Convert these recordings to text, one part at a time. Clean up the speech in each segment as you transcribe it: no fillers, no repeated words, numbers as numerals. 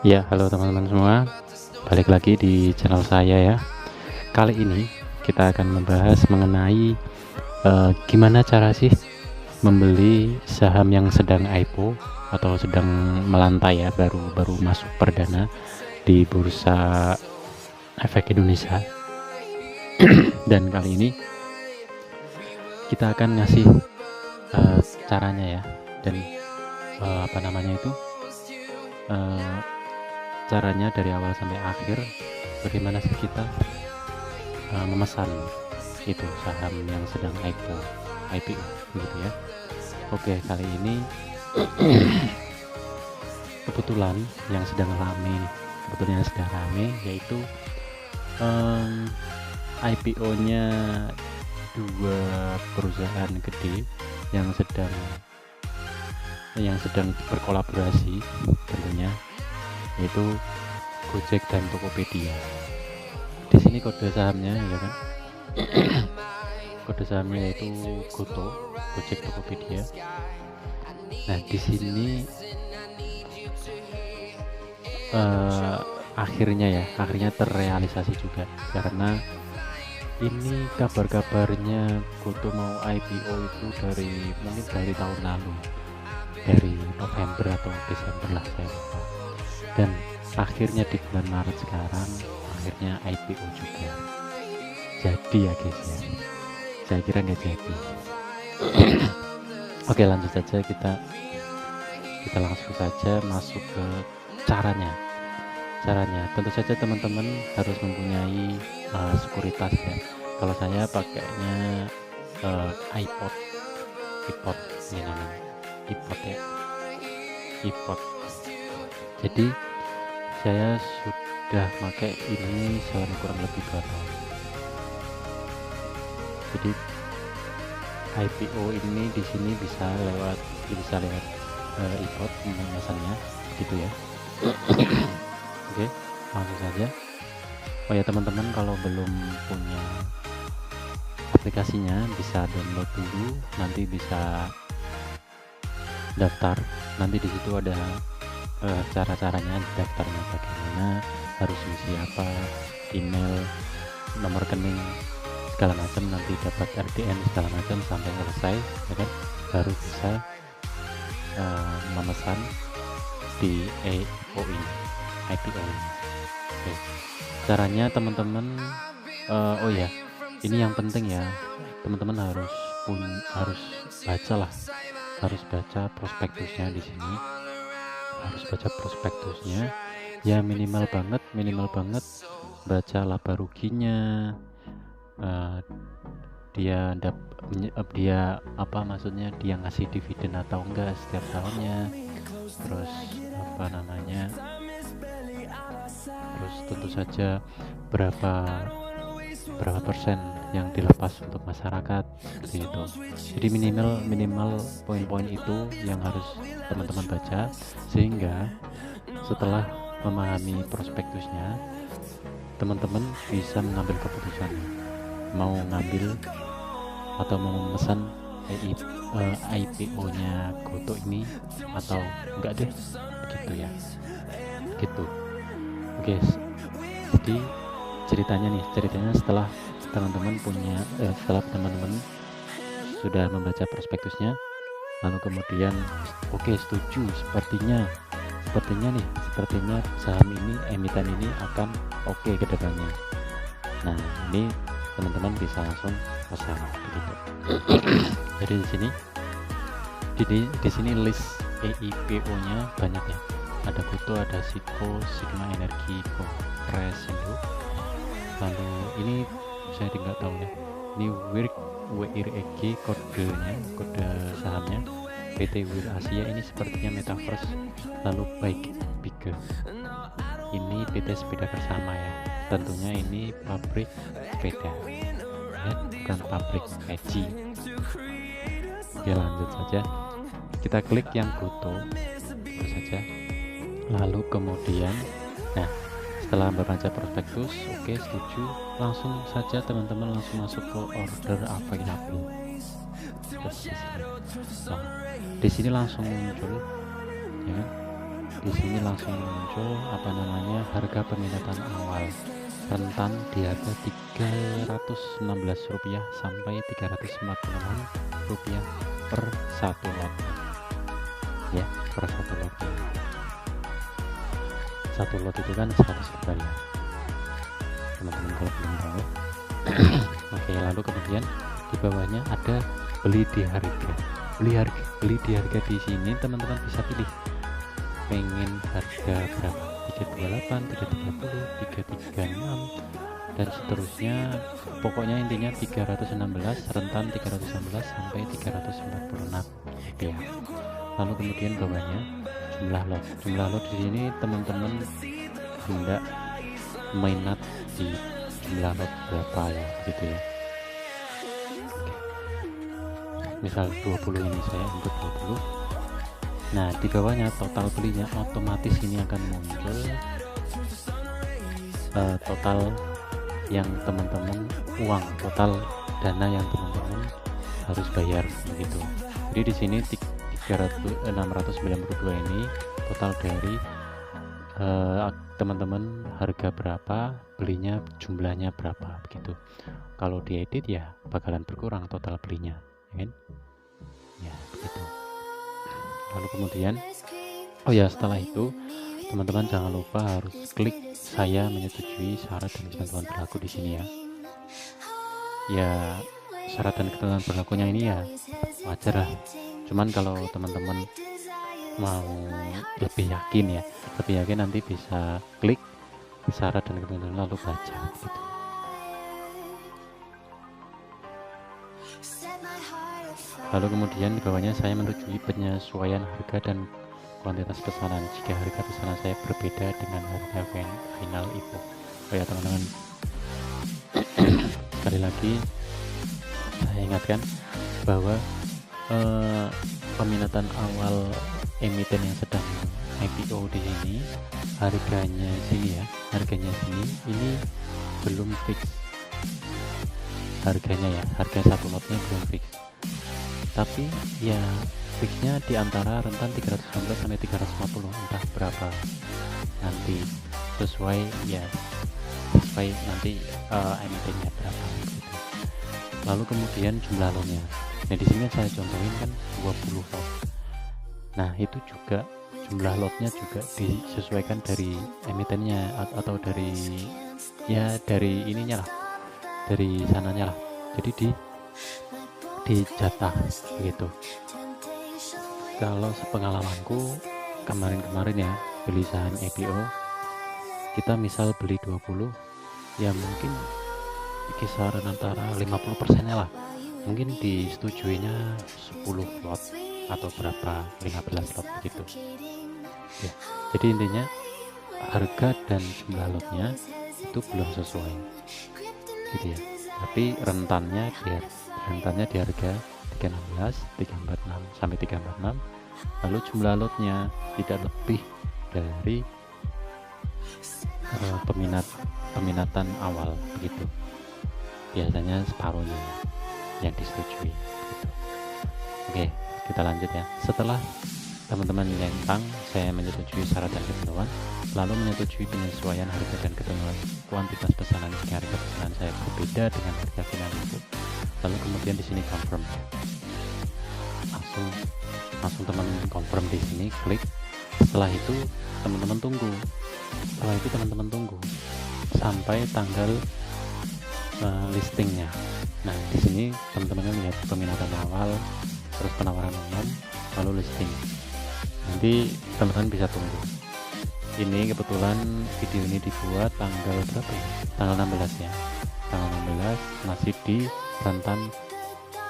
Ya, halo teman-teman semua. Balik lagi di channel saya ya. Kali ini kita akan membahas mengenai gimana cara sih membeli saham yang sedang IPO atau sedang melantai ya, baru masuk perdana di Bursa Efek Indonesia. Dan kali ini kita akan ngasih caranya ya, dan apa namanya itu caranya dari awal sampai akhir, bagaimana sih kita memesan itu saham yang sedang IPO begitu ya. Oke, kali ini kebetulan yang sedang rame yaitu IPO-nya dua perusahaan gede yang sedang berkolaborasi tentunya, yaitu Gojek dan Tokopedia. Di sini kode sahamnya ya kan, kode sahamnya yaitu GOTO, Gojek Tokopedia. Nah, di sini akhirnya terrealisasi juga, karena ini kabar-kabarnya GOTO mau IPO itu mungkin dari tahun lalu, dari November atau Desember lah saya lupa. Dan akhirnya di bulan Maret sekarang akhirnya IPO juga. Jadi ya guys ya, saya kira nggak jadi. Oke, lanjut saja, kita langsung saja masuk ke caranya. Tentu saja teman-teman harus mempunyai sekuritas ya. Kalau saya pakainya iPod ini namanya iPod ya, iPod. Jadi saya sudah pakai ini selama kurang lebih 2 tahun. Jadi IPO ini di sini bisa lewat iPod pemesannya gitu ya. Oke, langsung saja. Oh ya teman-teman, kalau belum punya aplikasinya bisa download dulu, nanti bisa daftar. Nanti di situ ada cara-caranya daftarnya bagaimana, harus isi apa, email, nomor rekening segala macam, nanti dapat RDN segala macam sampai selesai ya kan, baru bisa memesan di IPO ini. Oke. Caranya teman-teman, oh ya, ini yang penting ya, teman-teman harus baca prospektusnya. Di sini harus baca prospektusnya ya, minimal banget baca laba ruginya, dia apa maksudnya, dia ngasih dividen atau enggak setiap tahunnya, terus terus tentu saja berapa persen yang dilepas untuk masyarakat seperti itu. Jadi minimal poin-poin itu yang harus teman-teman baca, sehingga setelah memahami prospektusnya teman-teman bisa mengambil keputusan mau ngambil atau mau memesan IPO-nya GOTO ini atau enggak deh, gitu ya, gitu. Oke, jadi ceritanya setelah teman-teman sudah membaca prospektusnya, lalu kemudian oke, setuju, sepertinya saham ini, emiten ini akan oke ke depannya. Nah, ini teman-teman bisa langsung pesan begitu. Jadi di sini list IPO-nya banyak ya. Ada GOTO, ada SIKO, Sigma Energi, Kompres itu. Lalu ini saya tidak tahu ya. Ini WIREG kodenya, kode sahamnya. PT Wir Asia ini sepertinya Metaverse. Lalu Bike, ini PT Sepeda Bersama ya. Tentunya ini pabrik sepeda ya, bukan pabrik peci. Oke, lanjut saja, kita klik yang GOTO terus saja. Lalu kemudian, nah setelah membaca prospektus, oke, setuju, langsung saja teman-teman langsung masuk ke order available. Terus di sini langsung muncul ya kan, di sini langsung muncul apa namanya harga peminatan awal rentan di harga Rp316 sampai Rp346 per satu lot ya, per satu lot. Satu lot itu kan 100 lembar ya teman-teman kalau belum tahu. Oke, lalu kemudian di bawahnya ada beli di harga. Beli di harga di sini teman-teman bisa pilih pengen harga berapa, 328, 330, 336 dan seterusnya. Pokoknya intinya 316, rentan 316 sampai 346 ya. Lalu kemudian bawahnya jumlah lot di sini teman-teman hendak minat di jumlah lot berapa ya gitu ya. Misal 20 ini saya untuk 20. Nah di bawahnya total belinya otomatis ini akan muncul total yang teman-teman uang, total dana yang teman-teman harus bayar begitu. Jadi di sini 692 ini total dari teman-teman harga berapa, belinya jumlahnya berapa begitu. Kalau diedit ya bakalan berkurang total belinya ya kan? Ya begitu. Lalu kemudian setelah itu teman-teman jangan lupa harus klik saya menyetujui syarat dan ketentuan berlaku di sini ya. Ya syarat dan ketentuan berlakunya ini ya wajar lah. Cuman kalau teman-teman mau lebih yakin nanti bisa klik syarat dan ketentuan lalu baca gitu. Lalu kemudian di bawahnya saya menyetujui penyesuaian harga dan kuantitas pesanan jika harga pesanan saya berbeda dengan harga final itu. Ya teman-teman, sekali lagi saya ingatkan bahwa peminatan awal emiten yang sedang IPO di sini harganya sini ini belum fix harganya ya, harga satu lotnya belum fix, tapi ya fixnya di antara rentan 319 sampai 350 entah berapa nanti sesuai nanti emitennya berapa gitu. Lalu kemudian jumlah lotnya. Nah di sini saya contohin kan 20 lot. Nah itu juga jumlah lotnya juga disesuaikan dari emitennya atau dari ininya lah, dari sananya lah. Jadi di jatah begitu. Kalau sepengalamanku kemarin ya beli saham IPO, kita misal beli 20 ya mungkin kisaran antara 50% lah mungkin disetujuinya 10 lot atau berapa 15 lot begitu ya. Jadi intinya harga dan jumlah lotnya itu belum sesuai gitu ya, tapi rentannya di harga 316, 346 sampai 346. Lalu jumlah lotnya tidak lebih dari peminatan awal begitu, biasanya separuhnya yang disetujui gitu. Oke, kita lanjut ya. Setelah teman-teman lempang saya menyetujui syarat dan ketentuan, lalu menyetujui penyesuaian harga dan ketentuan kuantitas pesanan jika harga pesanan saya berbeda dengan harga final input. Lalu kemudian di sini confirm, langsung teman-teman confirm di sini, klik. Setelah itu teman-teman tunggu sampai tanggal listingnya. Nah di sini teman-teman lihat peminatan awal, terus penawaran umum, lalu listing. Nanti teman-teman bisa tunggu. Ini kebetulan video ini dibuat tanggal berapa ya? Tanggal 16 ya. Tanggal 16 masih di rentan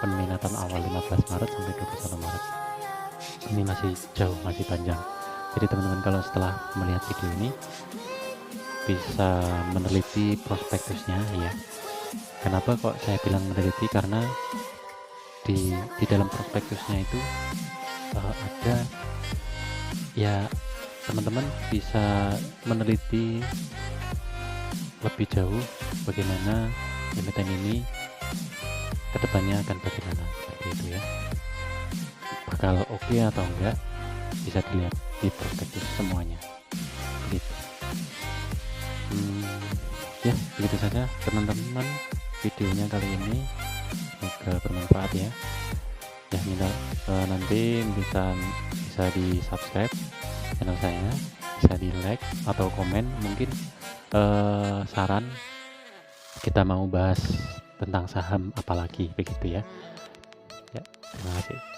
peminatan awal 15 Maret sampai 21 Maret. Ini masih jauh, masih panjang. Jadi teman-teman kalau setelah melihat video ini bisa meneliti prospektusnya ya. Kenapa kok saya bilang meneliti? Karena di dalam prospektusnya itu ada ya, teman-teman bisa meneliti lebih jauh bagaimana emiten ini kedepannya akan bagaimana, seperti itu ya. Bakal oke atau enggak bisa dilihat di prospektus semuanya gitu. Ya begitu saja teman-teman videonya kali ini, semoga bermanfaat ya. Ya minta nanti bisa di subscribe channel saya, bisa di like atau komen mungkin saran kita mau bahas tentang saham apalagi begitu ya. Ya terima kasih.